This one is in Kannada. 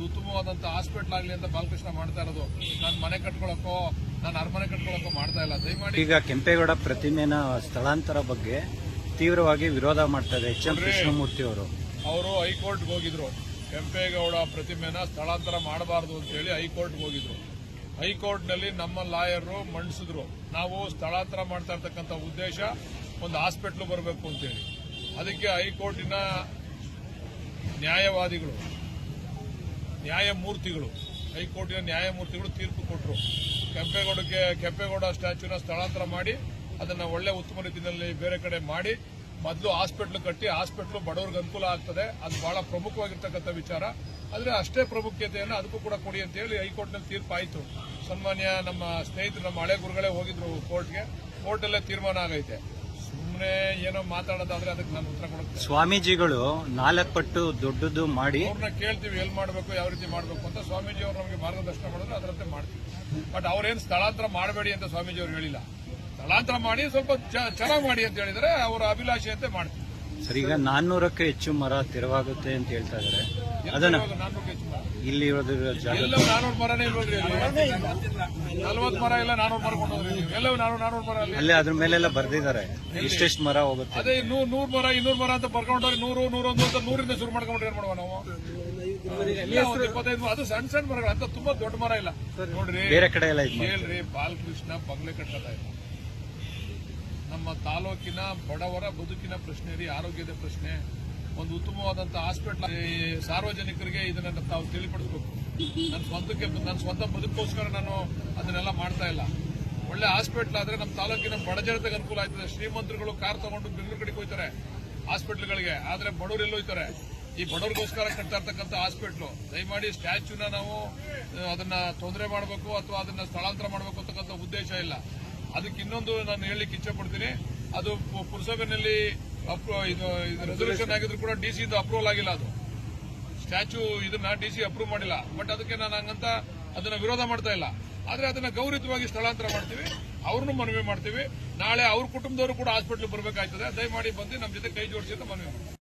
ಒಂದು ಉತ್ತಮವಾದಂತಹ ಹಾಸ್ಪಿಟಲ್ ಆಗಲಿ ಅಂತ ಬಾಲಕೃಷ್ಣ ಮಾಡ್ತಾ ಇರೋದು. ನಾನು ಮನೆ ಕಟ್ಕೊಳ್ಳೋಕೋ ನಾನು ಅರಮನೆ ಕಟ್ಕೊಳ್ಳೋಕೋ ಮಾಡ್ತಾ ಇಲ್ಲ. ದಯಮಾಡಿ ಈಗ ಕೆಂಪೇಗೌಡ ಪ್ರತಿಮೆನ ಸ್ಥಳಾಂತರ ಬಗ್ಗೆ ತೀವ್ರವಾಗಿ ವಿರೋಧ ಮಾಡ್ತಾರೆ ಎಚ್ ಎಂ ಕೃಷ್ಣಮೂರ್ತಿ ಅವರು ಹೈಕೋರ್ಟ್ಗೆ ಹೋಗಿದ್ರು. ಕೆಂಪೇಗೌಡ ಪ್ರತಿಮೆನ ಸ್ಥಳಾಂತರ ಮಾಡಬಾರದು ಅಂತ ಹೇಳಿ ಹೈಕೋರ್ಟ್ಗೆ ಹೋಗಿದ್ರು. ಹೈಕೋರ್ಟ್ನಲ್ಲಿ ನಮ್ಮ ಲಾಯರ್ ಮಂಡಿಸಿದ್ರು, ನಾವು ಸ್ಥಳಾಂತರ ಮಾಡ್ತಾ ಇರ್ತಕ್ಕಂಥ ಉದ್ದೇಶ ಒಂದು ಹಾಸ್ಪಿಟಲ್ ಬರಬೇಕು ಅಂತೇಳಿ. ಅದಕ್ಕೆ ಹೈಕೋರ್ಟಿನ ಹೈಕೋರ್ಟಿನ ನ್ಯಾಯಮೂರ್ತಿಗಳು ತೀರ್ಪು ಕೊಟ್ಟರು. ಕೆಂಪೇಗೌಡ ಸ್ಟ್ಯಾಚ್ಯೂನ ಸ್ಥಳಾಂತರ ಮಾಡಿ ಅದನ್ನ ಒಳ್ಳೆ ಉತ್ತಮ ರೀತಿಯಲ್ಲಿ ಬೇರೆ ಕಡೆ ಮಾಡಿ ಮೊದಲು ಹಾಸ್ಪಿಟಲ್ ಕಟ್ಟಿ ಹಾಸ್ಪಿಟಲ್ ಬಡವರಿಗೆ ಅನುಕೂಲ ಆಗ್ತದೆ. ಅದು ಬಹಳ ಪ್ರಮುಖವಾಗಿರ್ತಕ್ಕಂಥ ವಿಚಾರ. ಆದರೆ ಅಷ್ಟೇ ಪ್ರಾಮುಖ್ಯತೆಯನ್ನು ಅದಕ್ಕೂ ಕೂಡ ಕೊಡಿ ಅಂತ ಹೇಳಿ ಹೈಕೋರ್ಟ್ನಲ್ಲಿ ತೀರ್ಪು ಆಯಿತು. ಸನ್ಮಾನ್ಯ ನಮ್ಮ ಸ್ನೇಹಿತರು ನಮ್ಮ ಹಳೆ ಗುರುಗಳೇ ಹೋಗಿದ್ರು ಕೋರ್ಟ್ಗೆ. ಕೋರ್ಟಲ್ಲೇ ತೀರ್ಮಾನ ಆಗೈತೆ. ಸುಮ್ಮನೆ ಏನೋ ಮಾತಾಡೋದಾದ್ರೆ ಅದಕ್ಕೆ ನಾನು ಉತ್ತರ ಕೊಡುತ್ತೇನೆ. ಸ್ವಾಮೀಜಿಗಳು 4 ಪಟ್ಟು ದೊಡ್ಡದು ಮಾಡಿ ಅವ್ರನ್ನ ಕೇಳ್ತೀವಿ ಎಲ್ಲಿ ಮಾಡಬೇಕು, ಯಾವ ರೀತಿ ಮಾಡಬೇಕು ಅಂತ. ಸ್ವಾಮೀಜಿ ಅವರು ನಮಗೆ ಮಾರ್ಗದರ್ಶನ ಮಾಡಿದ್ರೆ ಅದರಂತೆ ಮಾಡ್ತೀವಿ. ಬಟ್ ಅವ್ರೇನು ಸ್ಥಳಾಂತರ ಮಾಡಬೇಡಿ ಅಂತ ಸ್ವಾಮೀಜಿ ಅವರು ಹೇಳಿಲ್ಲ. ಸ್ಥಳಾಂತರ ಮಾಡಿ ಸ್ವಲ್ಪ ಚೆನ್ನಾಗಿ ಮಾಡಿ ಅಂತ ಹೇಳಿದ್ರೆ ಅವರ ಅಭಿಲಾಷೆಯಂತೆ ಮಾಡ್ತೀವಿ. ಸರ್, ಈಗ 400ಕ್ಕೆ ಹೆಚ್ಚು ಮರ ತೆರವಾಗುತ್ತೆ ಅಂತ ಹೇಳ್ತಾ ಇದ್ದಾರೆ. ಅದನ್ನ 400ಕ್ಕೆ ಹೆಚ್ಚು ಮರ ಇಲ್ಲಿ ಎಲ್ಲ 400 ಮರನೇ ಇಲ್ವಲ್ರಿ? 40 ಮರ ಇಲ್ಲ 400 ಮರ ಕೊಂಡೋದ್ರಿ ನೀವು. ಎಲ್ಲವೂ 400 ಮರ ಅಲ್ಲೇ ಅದ್ರ ಮೇಲೆಲ್ಲ ಬರ್ದಿದ್ದಾರೆ ಇಷ್ಟೆಷ್ಟು ಮರ ಹೋಗುತ್ತೆ. ಅದೇ 100 ಮರ 200 ಮರ ಅಂತ ಬರ್ಕೊಂಡ್ರೆ 100, 101 ಅಂತ 100ರಿಂದ ಶುರು ಮಾಡ್ಕೊಂಡ್ರೆ ಏನ್ ಮಾಡುವ ನಾವು? 25 ಅದು ಸಣ್ಣ ಮರಗಳು ಅಂತ ತುಂಬಾ ದೊಡ್ಡ ಮರ ಇಲ್ಲ ನೋಡ್ರಿ. ಬೇರೆ ಕಡೆ ಎಲ್ಲ ಹೇಳ್ರಿ, ಬಾಲಕೃಷ್ಣ ಬಂಗ್ಲೆ ಕಟ್ಟದ ನಮ್ಮ ತಾಲೂಕಿನ ಬಡವರ ಬದುಕಿನ ಪ್ರಶ್ನೆ ರೀ, ಆರೋಗ್ಯದ ಪ್ರಶ್ನೆ. ಒಂದು ಉತ್ತಮವಾದಂತಹ ಹಾಸ್ಪಿಟಲ್ ಸಾರ್ವಜನಿಕರಿಗೆ ಇದನ್ನ ತಾವು ತಿಳಿಪಡಿಸಬೇಕು. ನನ್ನ ಸ್ವಂತ ಬದುಕೋಸ್ಕರ ನಾನು ಅದನ್ನೆಲ್ಲ ಮಾಡ್ತಾ ಇಲ್ಲ. ಒಳ್ಳೆ ಹಾಸ್ಪಿಟಲ್ ಆದ್ರೆ ನಮ್ಮ ತಾಲೂಕಿನ ಬಡ ಜನತೆಗೆ ಅನುಕೂಲ ಆಯ್ತದೆ. ಶ್ರೀಮಂತರುಗಳು ಕಾರ್ ತಗೊಂಡು ಬೆಂಗಳೂರು ಕಡೆಗೆ ಹೋಗ್ತಾರೆ ಹಾಸ್ಪಿಟಲ್ಗಳಿಗೆ, ಆದ್ರೆ ಬಡವರು ಎಲ್ಲಿ ಹೋಗ್ತಾರೆ? ಈ ಬಡವರಿಗೋಸ್ಕರ ಕಟ್ತಾ ಇರ್ತಕ್ಕಂಥ ಹಾಸ್ಪಿಟ್ಲು. ದಯಮಾಡಿ ಸ್ಟ್ಯಾಚ್ಯೂನ ನಾವು ಅದನ್ನ ತೊಂದರೆ ಮಾಡಬೇಕು ಅಥವಾ ಅದನ್ನ ಸ್ಥಳಾಂತರ ಮಾಡಬೇಕು ಅಂತಕ್ಕಂಥ ಉದ್ದೇಶ ಇಲ್ಲ. ಅದಕ್ಕೆ ಇನ್ನೊಂದು ನಾನು ಹೇಳಲಿಕ್ಕೆ ಇಚ್ಛೆ ಪಡ್ತೀನಿ, ಅದು ಪುರಸಭೆಯಲ್ಲಿ ಇದು ರೆಸಲ್ಯೂಷನ್ ಆಗಿದ್ರು ಕೂಡ DC ಇಂದ ಅಪ್ರೂವಲ್ ಆಗಿಲ್ಲ. ಅದು ಸ್ಟ್ಯಾಚ್ಯೂ ಇದನ್ನ DC ಅಪ್ರೂವ್ ಮಾಡಿಲ್ಲ. ಬಟ್ ಅದಕ್ಕೆ ನಾನು ಹಂಗಂತ ಅದನ್ನ ವಿರೋಧ ಮಾಡ್ತಾ ಇಲ್ಲ. ಆದ್ರೆ ಅದನ್ನ ಗೌರವಯುತವಾಗಿ ಸ್ಥಳಾಂತರ ಮಾಡ್ತೀವಿ, ಅವ್ರನ್ನೂ ಮನವಿ ಮಾಡ್ತೀವಿ. ನಾಳೆ ಅವ್ರ ಕುಟುಂಬದವರು ಕೂಡ ಹಾಸ್ಪಿಟಲ್ ಬರಬೇಕಾಗ್ತದೆ. ದಯಮಾಡಿ ಬಂದು ನಮ್ಮ ಜೊತೆ ಕೈ ಜೋಡಿಸಿ ಅಂತ ಮನವಿ ಮಾಡ್ತೀವಿ.